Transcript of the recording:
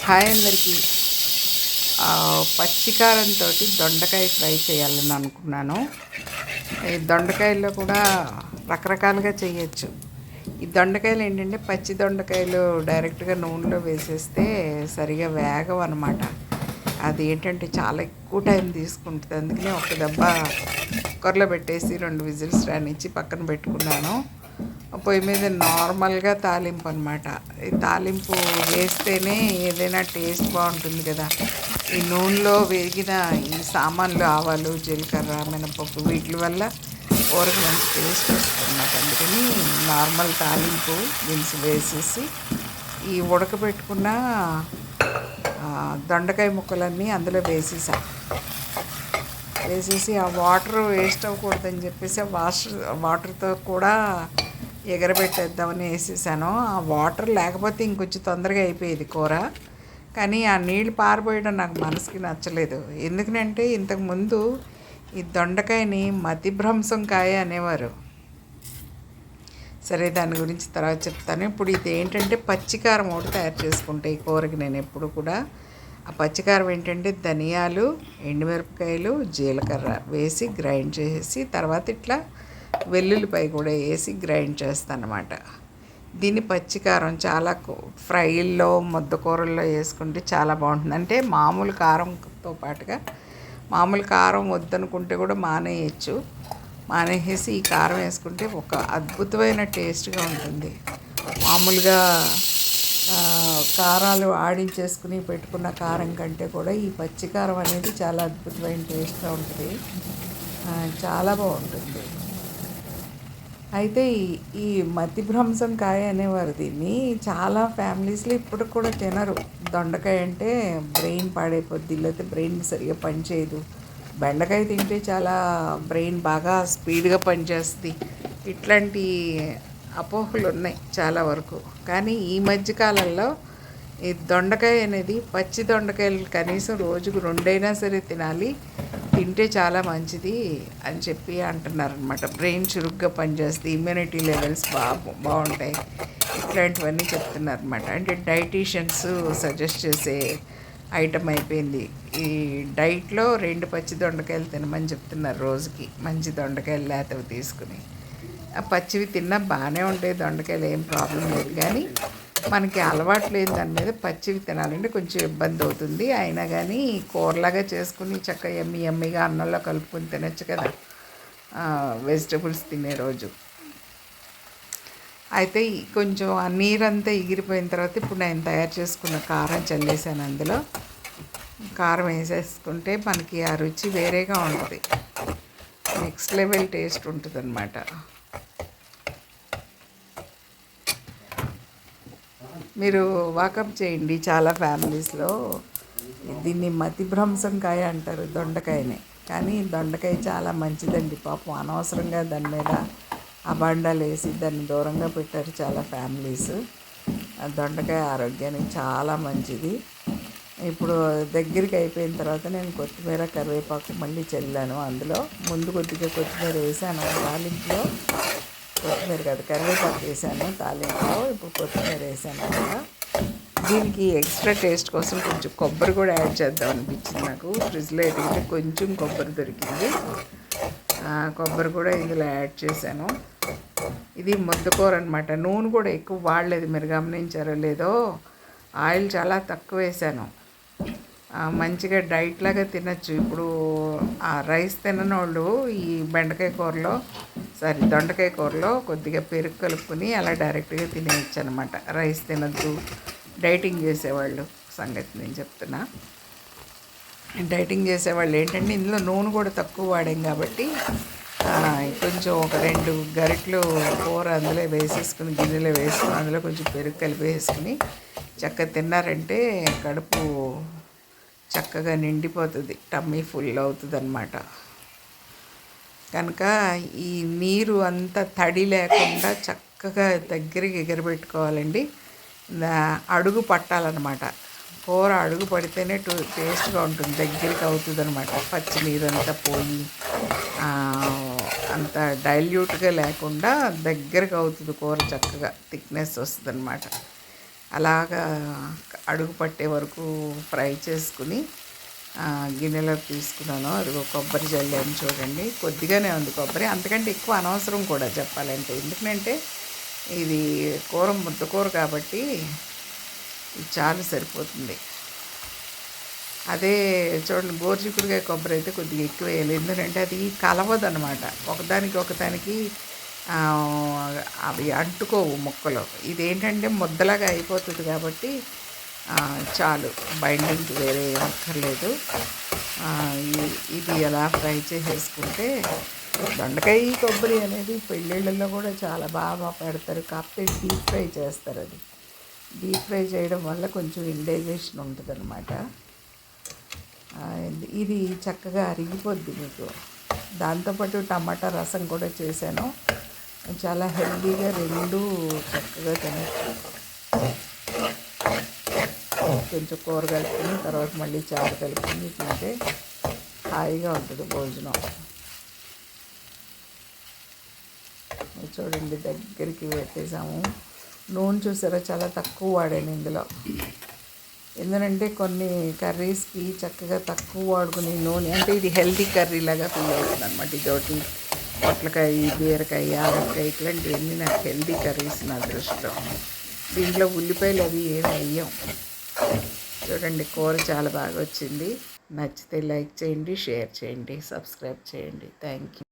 Hi అందరికీ. పచ్చికారంతో దొండకాయ fry చేయాలని అనుకున్నాను. ఈ దొండకాయల్లో కూడా రకరకాలుగా చేయొచ్చు. ఈ దొండకాయలు ఏంటంటే పచ్చి దొండకాయలు డైరెక్ట్గా నూనెలో వేసేస్తే సరిగా వేగవు అనమాట. అది ఏంటంటే చాలా ఎక్కువ టైం తీసుకుంటుంది. అందుకని ఒక దెబ్బ కుక్కర్లో పెట్టేసి 2 విజిల్స్ రానిచ్చి పక్కన పెట్టుకున్నాను. పొయ్యి మీద నార్మల్గా తాలింపు అనమాట. ఈ తాలింపు వేస్తేనే ఏదైనా టేస్ట్ బాగుంటుంది కదా. ఈ నూనెలో వేగిన ఈ సామాన్లు ఆవాలు, జీలకర్ర, మినపప్పు వీటి వల్ల కూరకు మంచి టేస్ట్ వస్తుంది. అందుకని నార్మల్ తాలింపు దినుసు వేసేసి ఈ ఉడకబెట్టుకున్న దొండకాయ ముక్కలన్నీ అందులో వేసేసి ఆ వాటర్ వేస్ట్ అవ్వకూడదని చెప్పేసి వాటర్తో కూడా ఎగరబెట్టేద్దామని వేసేసాను. ఆ వాటర్ లేకపోతే ఇంకొంచెం తొందరగా అయిపోయేది కూర. కానీ ఆ నీళ్ళు పారిపోయడం నాకు మనసుకి నచ్చలేదు. ఎందుకంటే ఇంతకుముందు ఈ దొండకాయని మతిభ్రంశం కాయ అనేవారు. సరే, దాని గురించి తర్వాత చెప్తాను. ఇప్పుడు ఇది ఏంటంటే పచ్చికారం ఒకటి తయారు చేసుకుంటే ఈ కూరకి నేను ఎప్పుడు కూడా ఆ పచ్చికారం ఏంటంటే ధనియాలు, ఎండుమిరపకాయలు, జీలకర్ర వేసి గ్రైండ్ చేసి తర్వాత ఇట్లా వెల్లుల్లిపాయ కూడా వేసి గ్రైండ్ చేస్తాను అన్నమాట. దీన్ని పచ్చికారం చాలా ఫ్రైల్లో, ముద్దకూరల్లో వేసుకుంటే చాలా బాగుంటుంది. అంటే మామూలు కారంతో పాటుగా మామూలు కారం వద్దనుకుంటే కూడా మానేసి ఈ కారం వేసుకుంటే ఒక అద్భుతమైన టేస్ట్గా ఉంటుంది. మామూలుగా కారాలు ఆడించేసుకుని పెట్టుకున్న కారం కంటే కూడా ఈ పచ్చికారం అనేది చాలా అద్భుతమైన టేస్ట్గా ఉంటుంది. చాలా బాగుంటుంది. అయితే ఈ మతిభ్రంశం కాయ అనేవారు దీన్ని. చాలా ఫ్యామిలీస్లో ఇప్పుడు కూడా తినరు. దొండకాయ అంటే బ్రెయిన్ పాడైపోద్ది, లేకపోతే బ్రెయిన్ సరిగ్గా పనిచేయదు. బెండకాయ తింటే చాలా బ్రెయిన్ బాగా స్పీడ్గా పనిచేస్తుంది. ఇట్లాంటి అపోహలు ఉన్నాయి చాలా వరకు. కానీ ఈ మధ్యకాలంలో ఈ దొండకాయ అనేది పచ్చి దొండకాయలు కనీసం రోజుకు 2 అయినా సరే తింటే చాలా మంచిది అని చెప్పి అంటున్నారనమాట. బ్రెయిన్ చురుగ్గా పనిచేస్తుంది, ఇమ్యూనిటీ లెవెల్స్ బాగుంటాయి, ఇట్లాంటివన్నీ చెప్తున్నారనమాట. అంటే డైటీషియన్స్ సజెస్ట్ చేసే ఐటమ్ అయిపోయింది. ఈ డైట్లో 2 పచ్చి దొండకాయలు తినమని చెప్తున్నారు రోజుకి. మంచి దొండకాయలు లేతవి తీసుకుని పచ్చివి తిన్నా బాగానే ఉంటాయి. దొండకాయలు ఏం ప్రాబ్లం లేదు. కానీ మనకి అలవాటు లేని దాని మీద పచ్చివి తినాలంటే కొంచెం ఇబ్బంది అవుతుంది. అయినా కానీ కూరలాగా చేసుకుని చక్కగా ఎమ్మిగా అన్నంలో కలుపుకొని తినచ్చు కదా వెజిటబుల్స్ తినే రోజు. అయితే కొంచెం ఆ నీరంతా ఎగిరిపోయిన తర్వాత ఇప్పుడు నేను తయారు చేసుకున్న కారం చల్లేసాను. అందులో కారం వేసేసుకుంటే మనకి ఆ రుచి వేరేగా ఉంటుంది. నెక్స్ట్ లెవెల్ టేస్ట్ ఉంటుంది అన్నమాట. మీరు వాకప్ చేయండి. చాలా ఫ్యామిలీస్లో దీన్ని మతిభ్రంశం కాయ అంటారు దొండకాయనే. కానీ దొండకాయ చాలా మంచిదండి. పాపం అనవసరంగా దాని మీద అబాండాలు వేసి దాన్ని దూరంగా పెట్టారు చాలా ఫ్యామిలీస్. దొండకాయ ఆరోగ్యానికి చాలా మంచిది. ఇప్పుడు దగ్గరికి అయిపోయిన తర్వాత నేను కొత్తిమీర, కరివేపాకు మళ్ళీ చల్లాను. అందులో ముందు కొద్దిగా కొత్తిమీర వేసాను తాలింపులో. కొత్తిమీర కాదు, కరివేపాకు వేసాను తాలింపులో. ఇప్పుడు కొత్తిమీర వేసాను కదా. దీనికి ఎక్స్ట్రా టేస్ట్ కోసం కొంచెం కొబ్బరి కూడా యాడ్ చేద్దాం అనిపించింది నాకు. ఫ్రిడ్జ్లో ఎదిగితే కొంచెం కొబ్బరి దొరికింది. కొబ్బరి కూడా ఇందులో యాడ్ చేశాను. ఇది ముద్దకూర అనమాట. నూనె కూడా ఎక్కువ వాడలేదు, మీరు గమనించారో లేదో. ఆయిల్ చాలా తక్కువ వేసాను. మంచిగా డైట్ లాగా తినచ్చు. ఇప్పుడు ఆ రైస్ తినని వాళ్ళు ఈ దొండకాయ కూరలో కొద్దిగా పెరుగు కలుపుకొని అలా డైరెక్ట్గా తినేయచ్చు అనమాట. రైస్ తినద్దు డైటింగ్ చేసేవాళ్ళు సంగతి నేను చెప్తున్నా. డైటింగ్ చేసేవాళ్ళు ఏంటంటే ఇందులో నూనె కూడా తక్కువ వాడాం కాబట్టి కొంచెం ఒక 2 గరిటెలు కూర అందులో వేసేసుకుని గిన్నెలో వేసుకుని అందులో కొంచెం పెరుగు కలిపి వేసుకుని చక్కగా తిన్నారంటే కడుపు చక్కగా నిండిపోతుంది, టమ్మీ ఫుల్ అవుతుంది అన్నమాట. కనుక ఈ నీరు అంతా తడి లేకుండా చక్కగా దగ్గరికి ఎగరబెట్టుకోవాలండి. అడుగు పట్టాలన్నమాట. కూర అడుగు పడితేనే టేస్ట్గా ఉంటుంది, దగ్గరికి అవుతుంది అనమాట. పచ్చి నీరంతా పోయి అంత డైల్యూట్గా లేకుండా దగ్గరకు అవుతుంది కూర, చక్కగా థిక్నెస్ వస్తుంది అనమాట. అలాగా అడుగు పట్టే వరకు ఫ్రై చేసుకుని గిన్నెలోకి తీసుకున్నాను. అదిగో కొబ్బరి జల్లాను చూడండి. కొద్దిగానే ఉంది కొబ్బరి, అంతకంటే ఎక్కువ అనవసరం కూడా చెప్పాలంటే. ఎందుకంటే ఇది కూర ముద్దకూర కాబట్టి ఇది చాలు సరిపోతుంది. అదే చూడండి, గోరుచిక్కుడుకాయ కొబ్బరి అయితే కొద్దిగా ఎక్కువ వేయాలి. ఎందుకంటే అది కలవదనమాట, ఒకదానికి అవి అంటుకోవు ముక్కలు. ఇదేంటంటే ముద్దలాగా అయిపోతుంది కాబట్టి చాలు, బైండింగ్కి వేరే అక్కర్లేదు. ఇది ఎలా ఫ్రై చేసేసుకుంటే, దొండకాయ కొబ్బరి అనేది పెళ్ళిళ్ళల్లో కూడా చాలా బాగా పెడతారు. కాకపోతే డీప్ ఫ్రై చేస్తారు. అది డీప్ ఫ్రై చేయడం వల్ల కొంచెం ఇండైజెషన్ ఉంటుంది అనమాట. ఇది చక్కగా అరిగిపోద్ది మీకు. దాంతోపాటు టమాటా రసం కూడా చేశాను. చాలా హెల్దీగా రెండు చక్కగా తినచ్చు. కొంచెం కూర కలుపుకుని తర్వాత మళ్ళీ చారు కలుపుకుని తింటే హాయిగా ఉంటుంది భోజనం. చూడండి, దగ్గరికి పెట్టేసాము. నూనె చూసారా, చాలా తక్కువ వాడాను ఇందులో. ఎందుకంటే కొన్ని కర్రీస్కి చక్కగా తక్కువ వాడుకుని నూనె, అంటే ఇది హెల్తీ కర్రీ లాగా ఫీల్ అవుతుంది అనమాట. ఇదొకటి పొట్లకాయ, బీరకాయ, ఆవకాయ ఇట్లాంటివన్నీ నాకు హెల్తీ కర్రీస్ నా దృష్టిలో. దీంట్లో ఉల్లిపాయలు అవి ఏమి వేయం. చూడండి, కూర చాలా బాగా వచ్చింది. నచ్చితే లైక్ చేయండి, షేర్ చేయండి, సబ్స్క్రైబ్ చేయండి. Thank you.